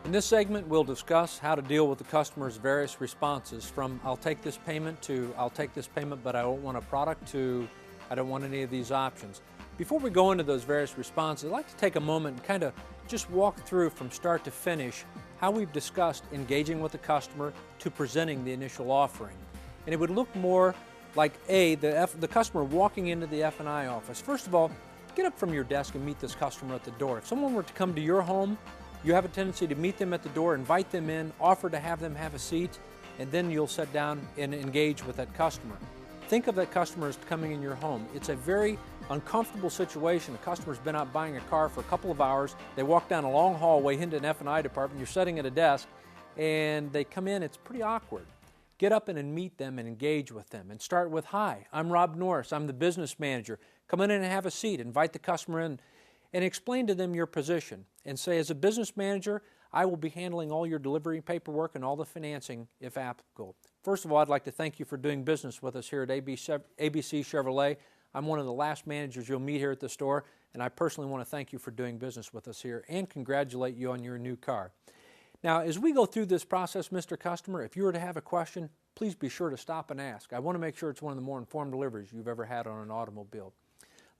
In this segment, we'll discuss how to deal with the customer's various responses from "I'll take this payment" to "I'll take this payment but I don't want a product" to "I don't want any of these options." Before we go into those various responses, I'd like to take a moment and kind of just walk through from start to finish how we've discussed engaging with the customer to presenting the initial offering. And it would look more like the customer walking into the F&I office. First of all, get up from your desk and meet this customer at the door. If someone were to come to your home, you have a tendency to meet them at the door, invite them in, offer to have them have a seat, and then you'll sit down and engage with that customer. Think of that customer as coming in your home. It's a very uncomfortable situation. The customer's been out buying a car for a couple of hours. They walk down a long hallway into an F&I department. You're sitting at a desk, and they come in. It's pretty awkward. Get up and meet them and engage with them. And start with, "Hi, I'm Rob Norris. I'm the business manager. Come in and have a seat." Invite the customer in and explain to them your position. And say, "As a business manager, I will be handling all your delivery paperwork and all the financing if applicable. First of all, I'd like to thank you for doing business with us here at ABC Chevrolet. I'm one of the last managers you'll meet here at the store, and I personally want to thank you for doing business with us here and congratulate you on your new car." Now, as we go through this process, Mr. Customer, if you were to have a question, please be sure to stop and ask. I want to make sure it's one of the more informed deliveries you've ever had on an automobile.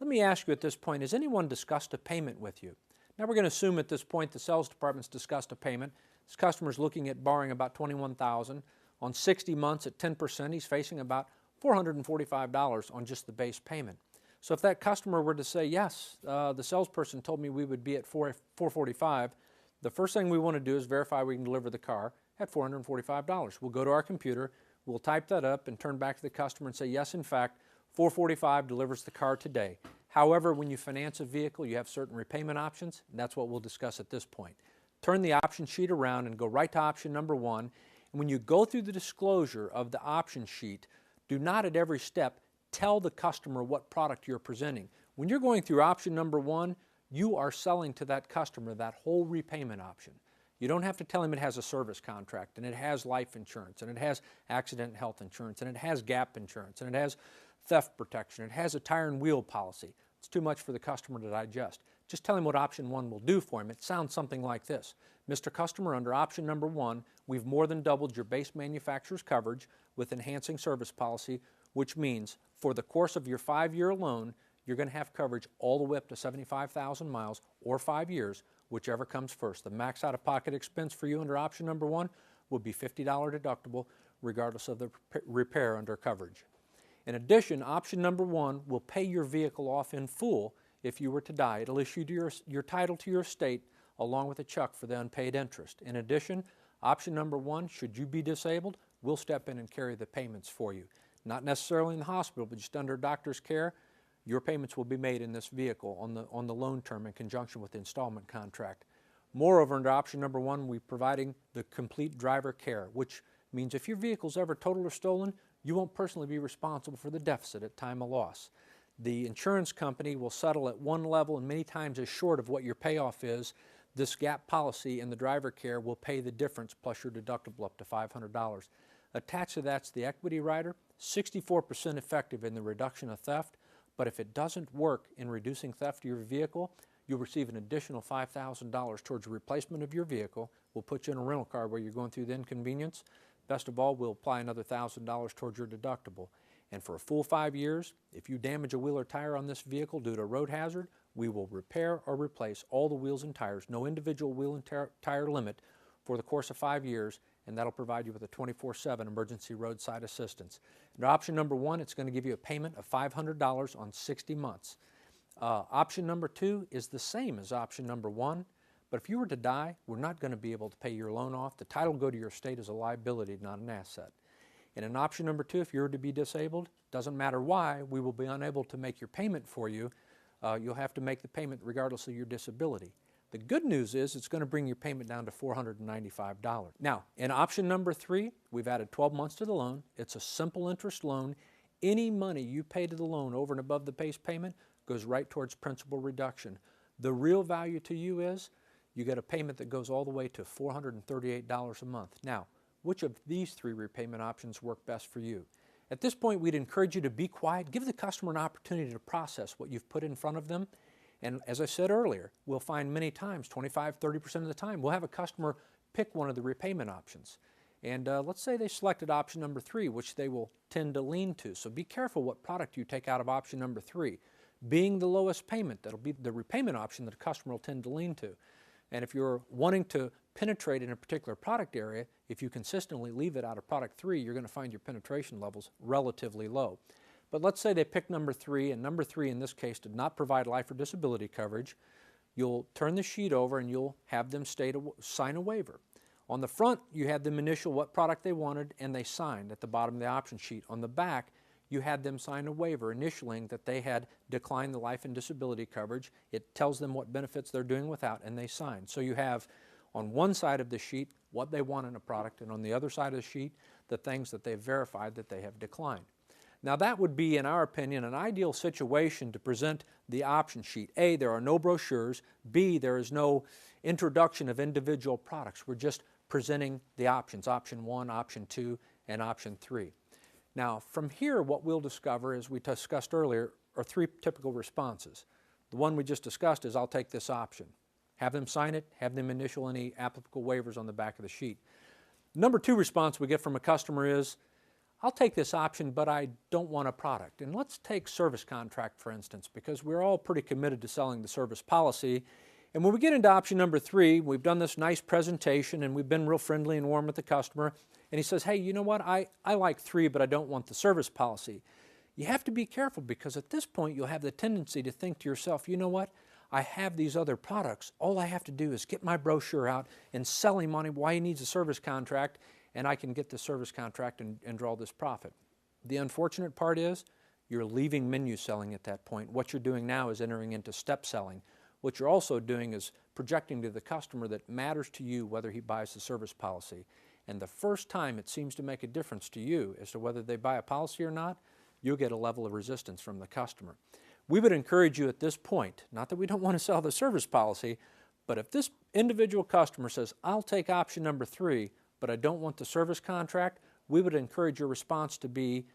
Let me ask you at this point, has anyone discussed a payment with you? Now we're going to assume at this point the sales department's discussed a payment. This customer's looking at borrowing about $21,000. On 60 months at 10%, he's facing about $445 on just the base payment. So if that customer were to say, "Yes, the salesperson told me we would be at $445, the first thing we want to do is verify we can deliver the car at $445. We'll go to our computer, we'll type that up and turn back to the customer and say, "Yes, in fact, $445 delivers the car today." However, when you finance a vehicle, you have certain repayment options, and that's what we'll discuss at this point. Turn the option sheet around and go right to option number 1. And when you go through the disclosure of the option sheet, do not at every step tell the customer what product you're presenting. When you're going through option number 1, you are selling to that customer that whole repayment option. You don't have to tell him it has a service contract, and it has life insurance, and it has accident and health insurance, and it has gap insurance, and it has theft protection, it has a tire and wheel policy. It's too much for the customer to digest. Just tell him what option 1 will do for him. It sounds something like this. "Mr. Customer, under option number 1, we've more than doubled your base manufacturer's coverage with enhancing service policy, which means for the course of your 5-year loan, you're going to have coverage all the way up to 75,000 miles or 5 years, whichever comes first. The max out-of-pocket expense for you under option number 1 would be $50 deductible, regardless of the repair under coverage. In addition, option number 1 will pay your vehicle off in full if you were to die. It'll issue your title to your estate along with a check for the unpaid interest. In addition, option number 1, should you be disabled, we'll step in and carry the payments for you. Not necessarily in the hospital, but just under doctor's care, your payments will be made in this vehicle on the loan term in conjunction with the installment contract. Moreover, under option number 1, we're providing the complete driver care, which means if your vehicle's ever totaled or stolen, you won't personally be responsible for the deficit at time of loss. The insurance company will settle at one level and many times as short of what your payoff is. This gap policy and the driver care will pay the difference plus your deductible up to $500. Attached to that's the equity rider, 64% effective in the reduction of theft, but if it doesn't work in reducing theft of your vehicle, you'll receive an additional $5,000 towards the replacement of your vehicle. We'll put you in a rental car where you're going through the inconvenience. Best of all, we'll apply another $1,000 towards your deductible. And for a full 5 years, if you damage a wheel or tire on this vehicle due to a road hazard, we will repair or replace all the wheels and tires, no individual wheel and tire limit for the course of 5 years, and that'll provide you with a 24/7 emergency roadside assistance. And option number 1, it's going to give you a payment of $500 on 60 months. Option number 2 is the same as option number 1, but if you were to die, we're not going to be able to pay your loan off. The title will go to your estate as a liability, not an asset. And in option number 2, if you were to be disabled, doesn't matter why, we will be unable to make your payment for you. You'll have to make the payment regardless of your disability. The good news is it's going to bring your payment down to $495. Now, in option number 3, we've added 12 months to the loan. It's a simple interest loan. Any money you pay to the loan over and above the base payment goes right towards principal reduction. The real value to you is you get a payment that goes all the way to $438 a month. Now, which of these 3 repayment options work best for you? At this point, we'd encourage you to be quiet, give the customer an opportunity to process what you've put in front of them. And as I said earlier, we'll find many times, 25, 30% of the time, we'll have a customer pick one of the repayment options. And let's say they selected option number 3, which they will tend to lean to. So be careful what product you take out of option number 3. Being the lowest payment, that'll be the repayment option that a customer will tend to lean to. And if you're wanting to penetrate in a particular product area, if you consistently leave it out of product 3, you're going to find your penetration levels relatively low. But let's say they picked number 3, and number 3 in this case did not provide life or disability coverage. You'll turn the sheet over and you'll have them sign a waiver. On the front, you had them initial what product they wanted, and they signed at the bottom of the option sheet. On the back, you had them sign a waiver initialing that they had declined the life and disability coverage. It tells them what benefits they're doing without, and they sign. So you have on one side of the sheet what they want in a product, and on the other side of the sheet the things that they've verified that they have declined. Now that would be, in our opinion, an ideal situation to present the option sheet. A, there are no brochures. B, there is no introduction of individual products. We're just presenting the options, option 1, option 2, and option 3. Now from here, what we'll discover, as we discussed earlier, are 3 typical responses. The one we just discussed is, I'll take this option. Have them sign it, have them initial any applicable waivers on the back of the sheet. Number 2 response we get from a customer is, I'll take this option, but I don't want a product. And let's take service contract, for instance, because we're all pretty committed to selling the service policy. And when we get into option number 3, we've done this nice presentation and we've been real friendly and warm with the customer. And he says, hey, you know what, I like 3, but I don't want the service policy. You have to be careful, because at this point you'll have the tendency to think to yourself, you know what, I have these other products. All I have to do is get my brochure out and sell him on why he needs a service contract, and I can get the service contract and draw this profit. The unfortunate part is you're leaving menu selling at that point. What you're doing now is entering into step selling. What you're also doing is projecting to the customer that matters to you whether he buys the service policy. And the first time it seems to make a difference to you as to whether they buy a policy or not, you'll get a level of resistance from the customer. We would encourage you at this point, not that we don't want to sell the service policy, but if this individual customer says, I'll take option number 3, but I don't want the service contract, we would encourage your response to be,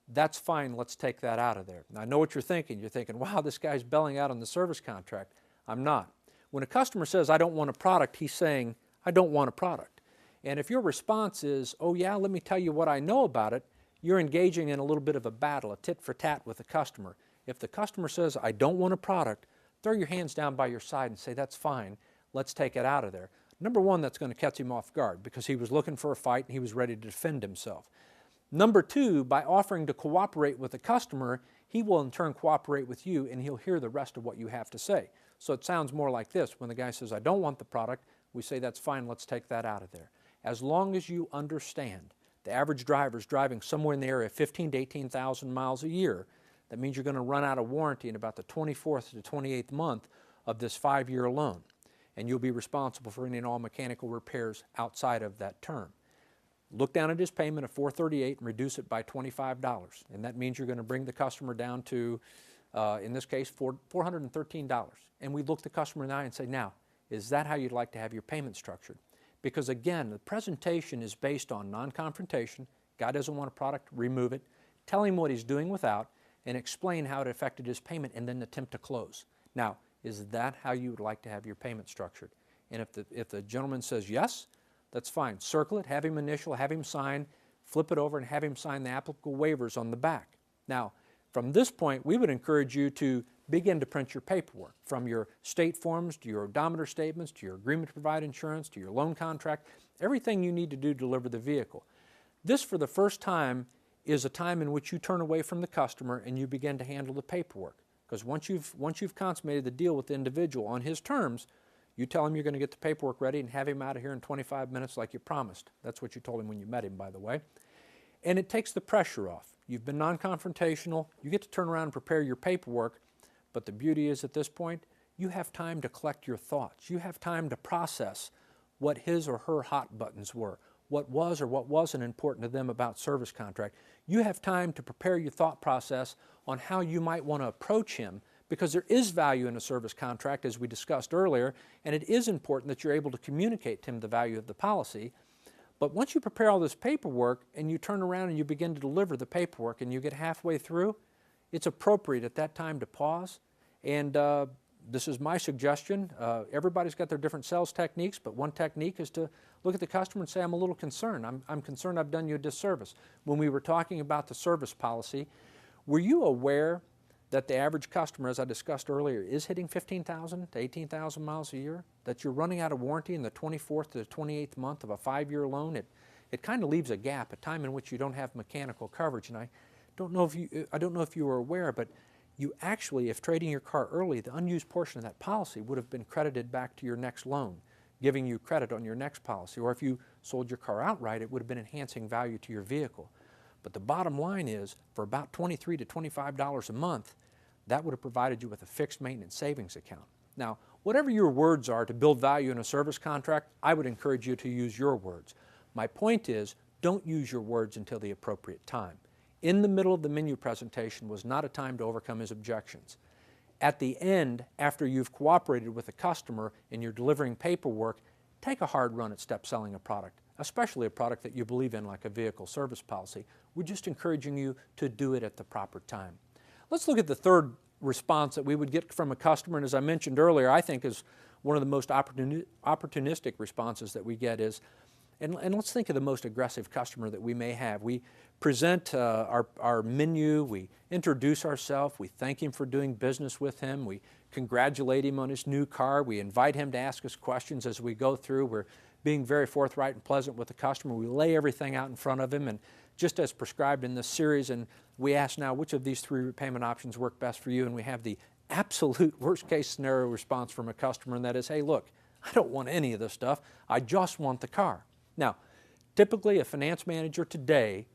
that's fine, let's take that out of there. Now, I know what you're thinking. You're thinking, wow, this guy's belling out on the service contract. I'm not. When a customer says, I don't want a product, he's saying, I don't want a product. And if your response is, oh yeah, let me tell you what I know about it, you're engaging in a little bit of a battle, a tit for tat with the customer. If the customer says, I don't want a product, throw your hands down by your side and say, that's fine, let's take it out of there. Number 1, that's going to catch him off guard because he was looking for a fight and he was ready to defend himself. Number 2, by offering to cooperate with the customer, he will in turn cooperate with you and he'll hear the rest of what you have to say. So it sounds more like this. When the guy says, I don't want the product, we say, that's fine, let's take that out of there. As long as you understand the average driver is driving somewhere in the area of 15,000 to 18,000 miles a year, that means you're going to run out of warranty in about the 24th to 28th month of this 5-year loan. And you'll be responsible for any and all mechanical repairs outside of that term. Look down at his payment of $438 and reduce it by $25. And that means you're going to bring the customer down to, in this case, $413. And we look the customer in the eye and say, now, is that how you'd like to have your payment structured? Because again, the presentation is based on non-confrontation. Guy doesn't want a product, remove it. Tell him what he's doing without, and explain how it affected his payment, and then attempt to close. Now, is that how you would like to have your payment structured? And if the gentleman says yes, that's fine. Circle it, have him initial, have him sign, flip it over, and have him sign the applicable waivers on the back. Now, from this point, we would encourage you to begin to print your paperwork, from your state forms to your odometer statements to your agreement to provide insurance to your loan contract, everything you need to do to deliver the vehicle. This, for the first time, is a time in which you turn away from the customer and you begin to handle the paperwork. Because once you've consummated the deal with the individual on his terms, you tell him you're going to get the paperwork ready and have him out of here in 25 minutes like you promised. That's what you told him when you met him, by the way. And it takes the pressure off. You've been non-confrontational. You get to turn around and prepare your paperwork. But the beauty is, at this point, you have time to collect your thoughts. You have time to process what his or her hot buttons were, what was or what wasn't important to them about service contract. You have time to prepare your thought process on how you might want to approach him, because there is value in a service contract, as we discussed earlier, and it is important that you're able to communicate to him the value of the policy. But once you prepare all this paperwork and you turn around and you begin to deliver the paperwork and you get halfway through, it's appropriate at that time to pause. And this is my suggestion. Everybody's got their different sales techniques, but one technique is to look at the customer and say, I'm a little concerned. I'm concerned I've done you a disservice. When we were talking about the service policy, were you aware that the average customer, as I discussed earlier, is hitting 15,000 to 18,000 miles a year? That you're running out of warranty in the 24th to the 28th month of a 5-year loan? It kind of leaves a gap, a time in which you don't have mechanical coverage. And I don't know if you were aware, but you actually, if trading your car early, the unused portion of that policy would have been credited back to your next loan, giving you credit on your next policy. Or if you sold your car outright, it would have been enhancing value to your vehicle. But the bottom line is, for about $23 to $25 a month, that would have provided you with a fixed maintenance savings account. Now, whatever your words are to build value in a service contract, I would encourage you to use your words. My point is, don't use your words until the appropriate time. In the middle of the menu presentation was not a time to overcome his objections. At the end, after you've cooperated with the customer and you're delivering paperwork, take a hard run at step selling a product, especially a product that you believe in, like a vehicle service policy. We're just encouraging you to do it at the proper time. Let's look at the third response that we would get from a customer, and as I mentioned earlier, I think is one of the most opportunistic responses that we get is, and let's think of the most aggressive customer that we may have. We present our menu, we introduce ourselves, we thank him for doing business with him, we congratulate him on his new car, we invite him to ask us questions as we go through. We're being very forthright and pleasant with the customer. We lay everything out in front of him, and just as prescribed in this series, and we ask now which of these 3 repayment options work best for you, and we have the absolute worst case scenario response from a customer, and that is, hey, look, I don't want any of this stuff, I just want the car. Now, typically a finance manager today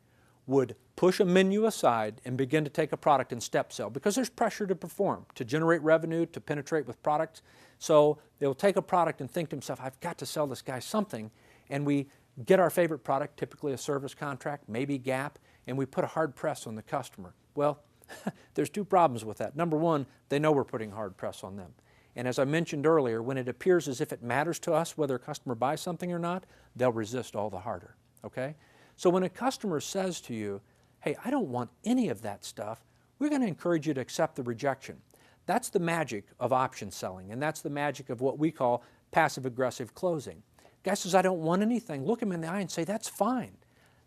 would push a menu aside and begin to take a product and step sell because there's pressure to perform, to generate revenue, to penetrate with products. So they'll take a product and think to themselves, I've got to sell this guy something, and we get our favorite product, typically a service contract, maybe GAP, and we put a hard press on the customer. Well, there's 2 problems with that. Number one, they know we're putting hard press on them. And as I mentioned earlier, when it appears as if it matters to us whether a customer buys something or not, they'll resist all the harder, okay? So when a customer says to you, hey, I don't want any of that stuff, we're going to encourage you to accept the rejection. That's the magic of option selling, and that's the magic of what we call passive-aggressive closing. Guy says, I don't want anything. Look him in the eye and say, that's fine.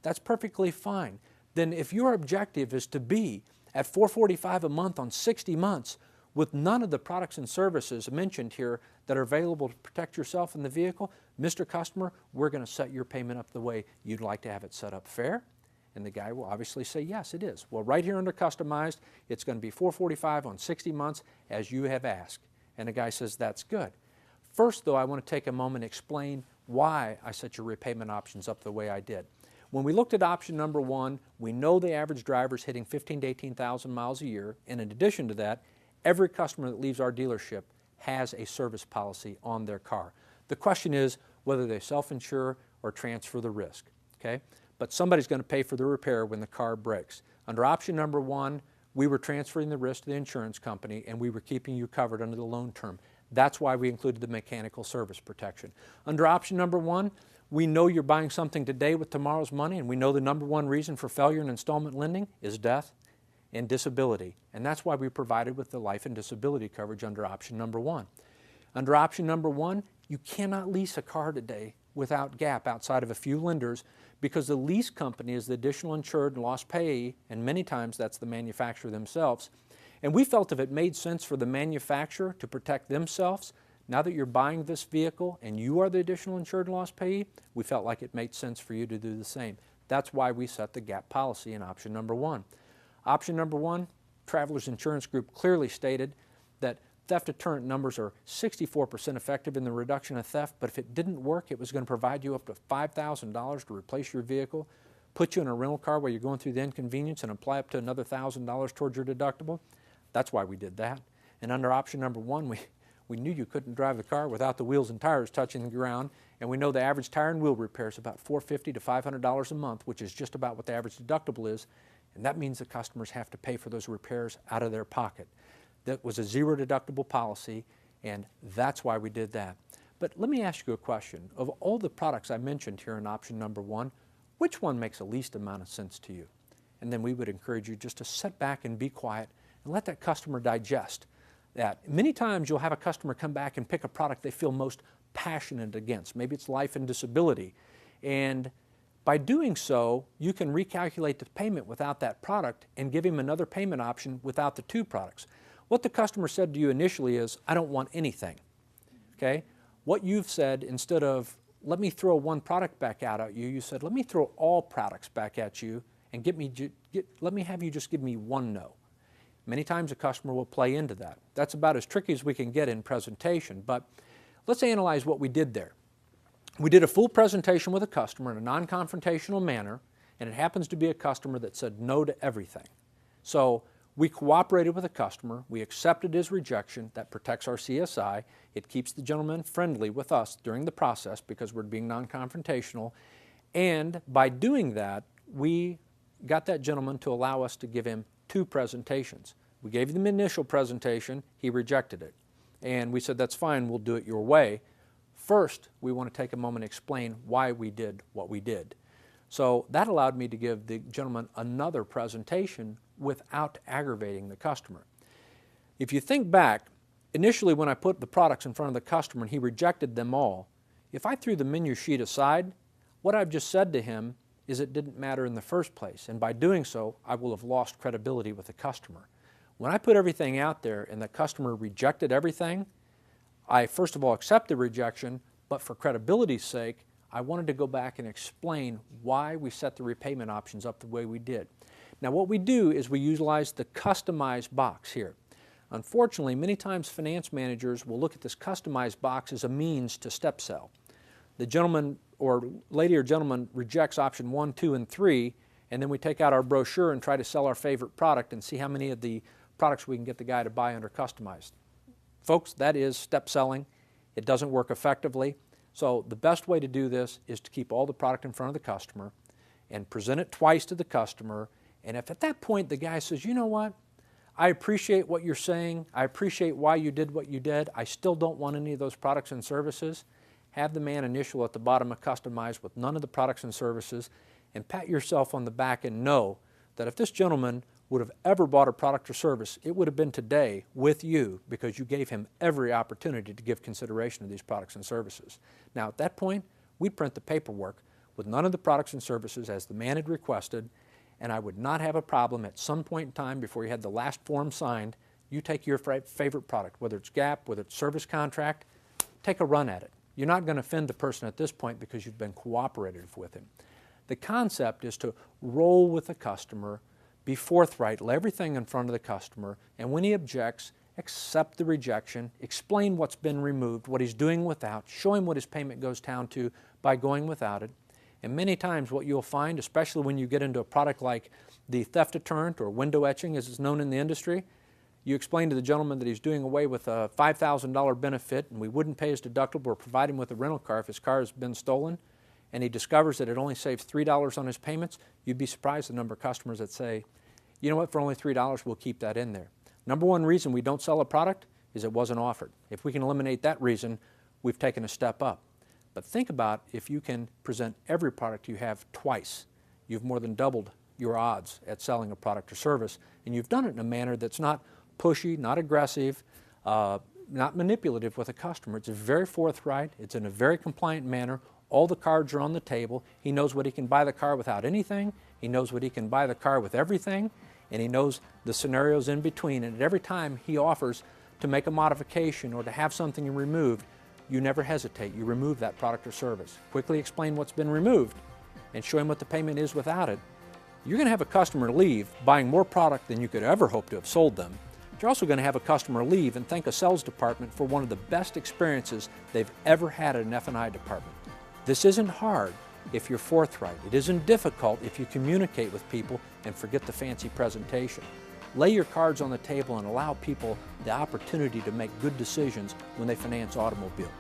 That's perfectly fine. Then if your objective is to be at $445 a month on 60 months with none of the products and services mentioned here that are available to protect yourself and the vehicle, Mr. Customer, we're going to set your payment up the way you'd like to have it set up. Fair? And the guy will obviously say, yes, it is. Well, right here under Customized, it's going to be $445 on 60 months as you have asked. And the guy says, that's good. First, though, I want to take a moment and explain why I set your repayment options up the way I did. When we looked at option number 1, we know the average driver is hitting 15,000 to 18,000 miles a year. And in addition to that, every customer that leaves our dealership has a service policy on their car. The question is whether they self-insure or transfer the risk, okay? But somebody's going to pay for the repair when the car breaks. Under option number 1, we were transferring the risk to the insurance company and we were keeping you covered under the loan term. That's why we included the mechanical service protection. Under option number 1, we know you're buying something today with tomorrow's money, and we know the number 1 reason for failure in installment lending is death and disability. And that's why we provided with the life and disability coverage under option number 1. Under option number 1, you cannot lease a car today without GAP outside of a few lenders because the lease company is the additional insured and loss payee, and many times that's the manufacturer themselves. And we felt if it made sense for the manufacturer to protect themselves, now that you're buying this vehicle and you are the additional insured and loss payee, we felt like it made sense for you to do the same. That's why we set the GAP policy in option number 1. Option number 1, Travelers Insurance Group clearly stated that theft deterrent numbers are 64% effective in the reduction of theft, but if it didn't work, it was going to provide you up to $5,000 to replace your vehicle, put you in a rental car while you're going through the inconvenience, and apply up to another $1,000 towards your deductible. That's why we did that. And under option number 1, we knew you couldn't drive the car without the wheels and tires touching the ground, and we know the average tire and wheel repair is about $450 to $500 a month, which is just about what the average deductible is, and that means the customers have to pay for those repairs out of their pocket. That was a 0 deductible policy, and that's why we did that. But let me ask you a question. Of all the products I mentioned here in option number 1, which one makes the least amount of sense to you? And then we would encourage you just to sit back and be quiet and let that customer digest that. Many times you'll have a customer come back and pick a product they feel most passionate against. Maybe it's life and disability. And by doing so, you can recalculate the payment without that product and give him another payment option without the 2 products. What the customer said to you initially is, I don't want anything. Okay? What you've said, instead of, let me throw 1 product back out at you, you said, let me throw all products back at you and let me have you just give me 1 no. Many times a customer will play into that. That's about as tricky as we can get in presentation, but let's analyze what we did there. We did a full presentation with a customer in a non-confrontational manner, and it happens to be a customer that said no to everything. So we cooperated with the customer, we accepted his rejection. That protects our CSI. It keeps the gentleman friendly with us during the process because we're being non-confrontational. And by doing that, we got that gentleman to allow us to give him 2 presentations. We gave him the initial presentation, he rejected it. And we said, that's fine, we'll do it your way. First, we want to take a moment and explain why we did what we did. So that allowed me to give the gentleman another presentation without aggravating the customer. If you think back, initially when I put the products in front of the customer and he rejected them all, if I threw the menu sheet aside, what I've just said to him is it didn't matter in the first place, and by doing so, I will have lost credibility with the customer. When I put everything out there and the customer rejected everything, I first of all accept the rejection, but for credibility's sake, I wanted to go back and explain why we set the repayment options up the way we did. Now what we do is we utilize the customized box here. Unfortunately, many times finance managers will look at this customized box as a means to step sell. The gentleman or lady or gentleman rejects option 1, 2, and 3, and then we take out our brochure and try to sell our favorite product and see how many of the products we can get the guy to buy under customized. Folks, that is step selling. It doesn't work effectively. So the best way to do this is to keep all the product in front of the customer and present it twice to the customer. And if at that point the guy says, you know what, I appreciate what you're saying, I appreciate why you did what you did, I still don't want any of those products and services, have the man initial at the bottom of customized with none of the products and services, and pat yourself on the back and know that if this gentleman would have ever bought a product or service, it would have been today with you because you gave him every opportunity to give consideration to these products and services. Now at that point, we print the paperwork with none of the products and services as the man had requested, and I would not have a problem at some point in time before you had the last form signed, you take your favorite product, whether it's Gap, whether it's service contract, take a run at it. You're not going to offend the person at this point because you've been cooperative with him. The concept is to roll with the customer, be forthright, lay everything in front of the customer, and when he objects, accept the rejection, explain what's been removed, what he's doing without, show him what his payment goes down to by going without it. And many times what you'll find, especially when you get into a product like the theft deterrent or window etching as it's known in the industry, you explain to the gentleman that he's doing away with a $5,000 benefit and we wouldn't pay his deductible or provide him with a rental car if his car has been stolen, and he discovers that it only saves $3 on his payments, you'd be surprised the number of customers that say, you know what, for only $3 we'll keep that in there. Number one reason we don't sell a product is it wasn't offered. If we can eliminate that reason, we've taken a step up. But think about if you can present every product you have twice, you've more than doubled your odds at selling a product or service, and you've done it in a manner that's not pushy, not aggressive, not manipulative with a customer. It's very forthright, it's in a very compliant manner, all the cards are on the table, he knows what he can buy the car without anything, he knows what he can buy the car with everything, and he knows the scenarios in between, and at every time he offers to make a modification or to have something removed, you never hesitate, you remove that product or service. Quickly explain what's been removed and show him what the payment is without it. You're going to have a customer leave buying more product than you could ever hope to have sold them. You're also going to have a customer leave and thank a sales department for one of the best experiences they've ever had at an F&I department. This isn't hard if you're forthright. It isn't difficult if you communicate with people and forget the fancy presentation. Lay your cards on the table and allow people the opportunity to make good decisions when they finance automobile.